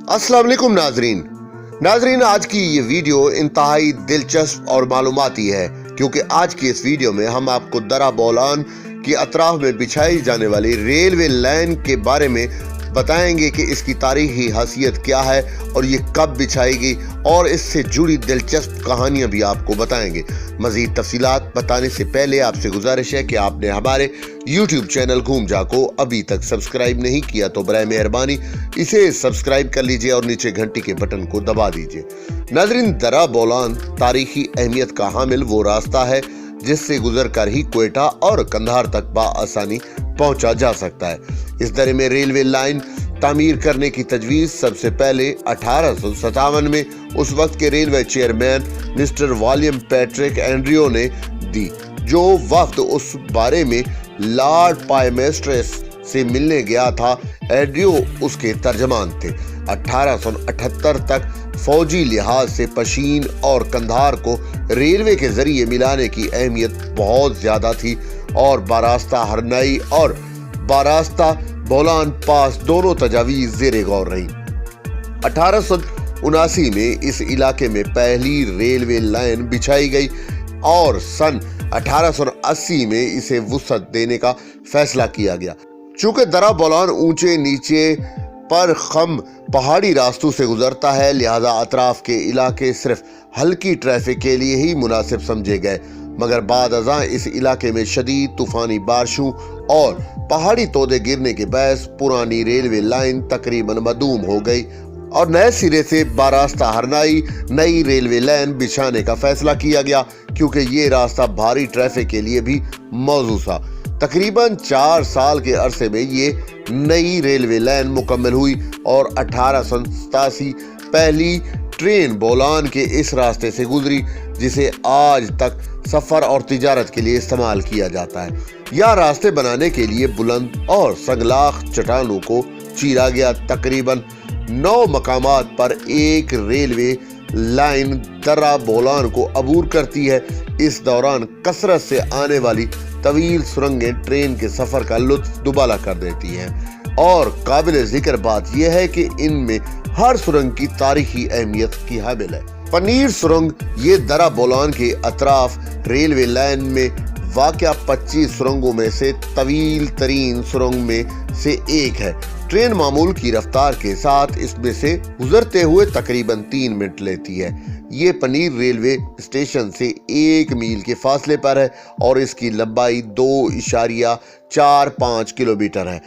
अस्सलाम वालेकुम नाजरीन, आज की ये वीडियो इंतहाई दिलचस्प और मालूमाती है क्योंकि आज की इस वीडियो में हम आपको दरा बोलान की अतराफ में बिछाई जाने वाली रेलवे लाइन के बारे में बताएंगे कि इसकी तारीखी हैसियत क्या है और ये कब बिछाएगी, और इससे जुड़ी दिलचस्प कहानियां भी आपको बताएंगे। मजीद तफसीलात बताने से पहले आपसे गुजारिश है कि आपने हमारे YouTube चैनल घूम जा को अभी तक सब्सक्राइब नहीं किया तो बराए मेहरबानी इसे सब्सक्राइब कर लीजिए और नीचे घंटी के बटन को दबा दीजिए। नाजरीन, दरा बोलान तारीखी अहमियत का हामिल वो रास्ता है जिससे गुजरकर ही क्वेटा और कंधार तक बआसानी पहुंचा जा सकता है। इस दरे में रेलवे लाइन तामीर करने की तजवीज़ सबसे पहले 1857 में उस वक्त के railway chairman mister William Patrick Andrew ने दी, जो वक्त उस बारे में लॉर्ड पायमेस्ट्रेस से मिलने गया था। एंड्रियो उसके तर्जमान थे। 1878 तक फौजी लिहाज से पशीन और कंधार को रेलवे के जरिए मिलाने की अहमियत बहुत ज्यादा थी और बारास्ता हरनाई और बारास्ता बोलान पास दोनों तजावीज़ ज़ेरे गौर रही। 1879 में इस इलाके में पहली रेलवे लाइन बिछाई गई और सन 1880 में इसे वुसअत देने का फैसला किया गया। चूंकि दरा बोलान ऊंचे नीचे पर खम पहाड़ी रास्तों से गुजरता है, लिहाजा अतराफ के इलाके सिर्फ हल्की ट्रैफिक के लिए ही मुनासिब समझे गए, मगर बाद अज़ां इस इलाके में शदीद तूफानी बारिशों और पहाड़ी तोदे गिरने के बायस पुरानी रेलवे लाइन तकरीबन मदूम हो गई और नए सिरे से बारास्ता हरनाई नई रेलवे लाइन बिछाने का फैसला किया गया, क्योंकि ये रास्ता भारी ट्रैफिक के लिए भी मौजू था। तकरीबन 4 साल के अरसे में ये नई रेलवे लाइन मुकम्मल हुई और 1887 पहली ट्रेन बोलान के इस रास्ते से गुजरी, जिसे आज तक सफर और तिजारत के लिए इस्तेमाल किया जाता है। यह रास्ते बनाने के लिए बुलंद और संगलाख चट्टानों को चीरा गया। तकरीबन 9 मकामात पर एक रेलवे लाइन दरा बोलान को अबूर करती है। इस दौरान कसरत से आने वाली तवील सुरंगें ट्रेन के सफर का लुत्फ दुबाला कर देती हैं और काबिल जिक्र बात यह है कि इनमें हर सुरंग की तारीखी अहमियत की हामिल है। पनीर सुरंग ये दरा बोलान के अतराफ रेलवे लाइन में वाक़या 25 सुरंगों में से तवील तरीन सुरंग में से एक है। ट्रेन मामूल की रफ्तार के साथ इसमें से गुजरते हुए तकरीबन 3 मिनट लेती है। ये पनीर रेलवे स्टेशन से 1 मील के फासले पर है और इसकी लंबाई 2.45 किलोमीटर है।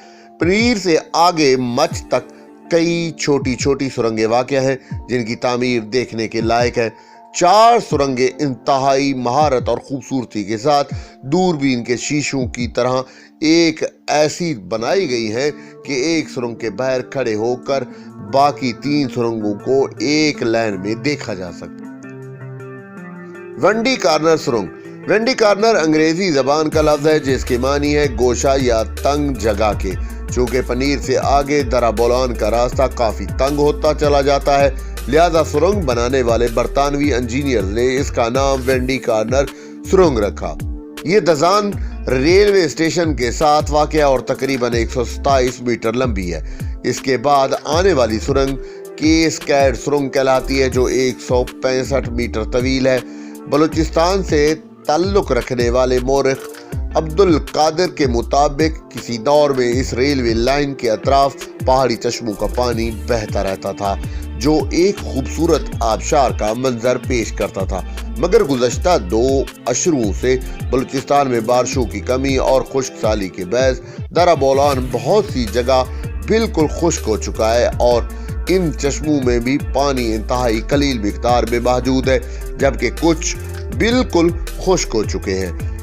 पनीर से आगे मच तक कई छोटी छोटी सुरंगें वाक़या हैं जिनकी तामीर देखने के लायक है। 4 सुरंगें इंतहाई महारत और खूबसूरती के साथ दूरबीन के शीशों की तरह एक ऐसी बनाई गई है कि एक सुरंग के बाहर खड़े होकर बाकी 3 सुरंगों को एक लाइन में देखा जा सकता है। वेंडी कॉर्नर सुरंग। वेंडी कॉर्नर अंग्रेजी जबान का लफ्ज है जिसके मानी है गोशा या तंग जगह के। चूंकि पनीर से आगे दरा बोलान का रास्ता काफी तंग होता चला जाता है, लिहाजा सुरंग बनाने वाले बरतानवी इंजीनियर ने इसका नाम वेंडी कॉर्नर सुरंग रखा। ये दजान रेलवे स्टेशन के साथ वाक़या और तकरीबन 127 मीटर लंबी है। इसके बाद आने वाली सुरंग केस्कैड सुरंग कहलाती है, जो 165 मीटर तवील है। बलूचिस्तान से ताल्लुक रखने वाले मौरख अब्दुल कादिर के मुताबिक किसी दौर में इस रेलवे लाइन के अतराफ पहाड़ी चश्मों का पानी बहता रहता था, जो एक खूबसूरत आबशार का मंजर पेश करता था, मगर गुज़श्ता 2 अशरों से बलूचिस्तान में बारिशों की कमी और खुश्क साली के बायस दरा बोलान बहुत सी जगह बिल्कुल खुश्क हो चुका है और इन चश्मों में भी पानी इंतहाई कलील मिकदार में मौजूद है, जबकि कुछ बिल्कुल खुश्क हो चुके हैं।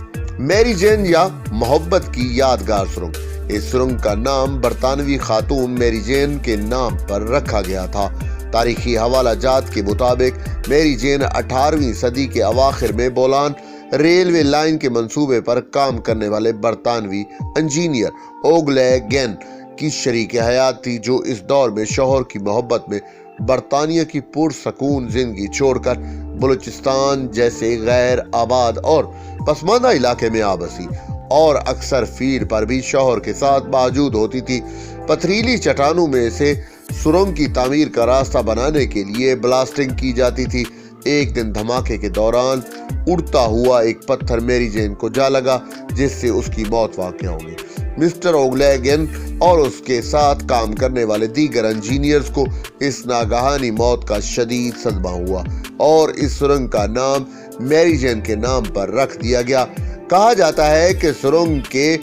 मैरी जेन या मोहब्बत की यादगार सुरंग। इस सुरंग का नाम बरतानवी खातून मैरी जेन के नाम पर रखा गया था। तारीखी हवाला जात के मुताबिक मैरी जेन 18वीं सदी के अवाखिर में बोलान रेलवे लाइन के मंसूबे पर काम करने वाले बरतानवी इंजीनियर ओगले गेन की शरीक हयात थी, जो इस दौर में शौहर की मोहब्बत में बरतानिया की पुरसकून जिंदगी छोड़कर बलूचिस्तान जैसे गैर आबाद और पसमानदा इलाके में आ बसी और अक्सर फील्ड पर भी शौहर के साथ मौजूद होती थी। पथरीली चट्टानों में से सुरंग की तामीर का रास्ता बनाने के लिए ब्लास्टिंग की जाती थी। एक दिन धमाके के दौरान उड़ता हुआ एक पत्थर मैरी जेन को जा लगा, जिससे उसकी मौत वाक़ हो गई। मिस्टर ओग्लेगन और उसके साथ काम करने वाले दीगर इंजीनियर्स को इस नागहानी मौत का शदीद सदमा हुआ और इस सुरंग का नाम मैरी जेन के नाम पर रख दिया गया। कहा जाता है कि सुरंग के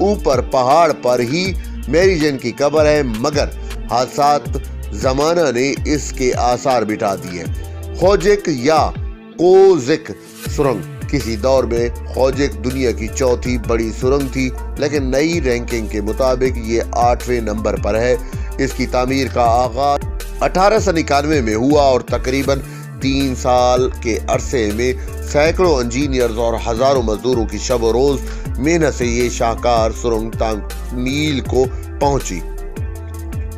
ऊपर पहाड़ पर ही मैरी जेन की कब्र है, मगर हादसात जमाना ने इसके आसार मिटा दिए। खोजिक या कोजिक सुरंग किसी दौर में खोजिक दुनिया की चौथी बड़ी सुरंग थी, लेकिन नई रैंकिंग के मुताबिक ये 8वें नंबर पर है। इसकी तामीर का आगाज 1891 में हुआ और तकरीबन 3 साल के अरसे में सैकड़ों इंजीनियर्स और हजारों मजदूरों की शब रोज मेहनत से ये शाहकार सुरंग तामील को पहुंची,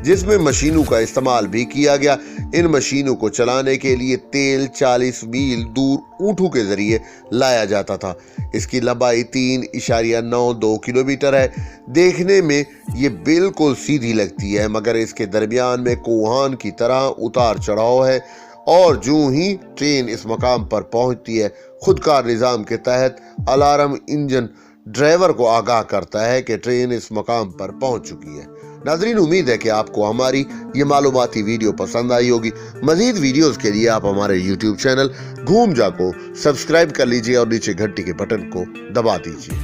जिसमें मशीनों का इस्तेमाल भी किया गया। इन मशीनों को चलाने के लिए तेल 40 मील दूर ऊँटों के जरिए लाया जाता था। इसकी लंबाई 3.92 किलोमीटर है। देखने में ये बिल्कुल सीधी लगती है, मगर इसके दरमियान में कोहान की तरह उतार चढ़ाव है और जो ही ट्रेन इस मकाम पर पहुंचती है, खुदकार निज़ाम के तहत अलार्म इंजन ड्राइवर को आगाह करता है कि ट्रेन इस मकाम पर पहुंच चुकी है। नाज़रीन, उम्मीद है कि आपको हमारी ये मालूमाती वीडियो पसंद आई होगी। मज़ीद वीडियोस के लिए आप हमारे YouTube चैनल घूम जा को सब्सक्राइब कर लीजिए और नीचे घंटी के बटन को दबा दीजिए।